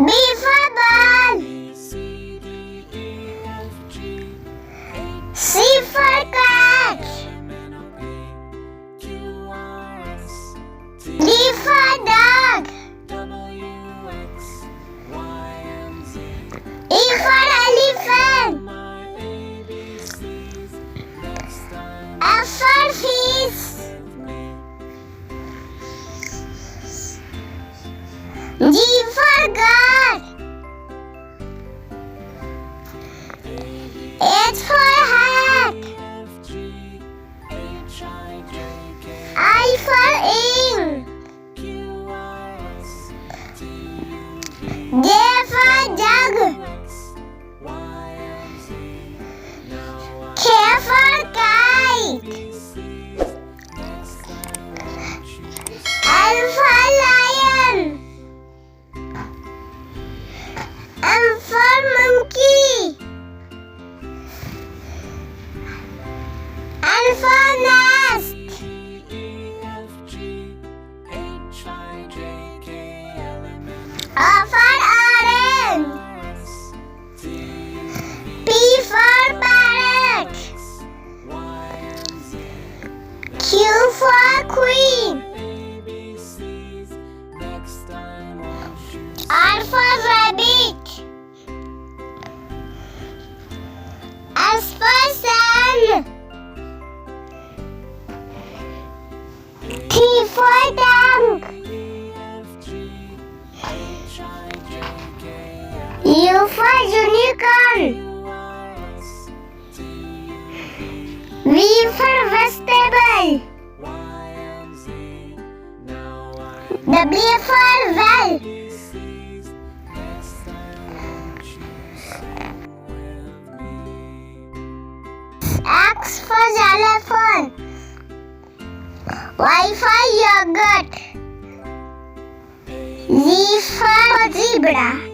B for ball. C for cat. D for dog. E for elephant. F for fish. G for God. H for hat. I for ink. J for jug. K for kite. L for lion. M for monkey. N for nest. O for orange. P for parrot. Q for queen. R for rabbit. S for sun. T for tank. U for unicorn. V for vegetable. W for well. X for xylophone. Y for yogurt. Z for zebra.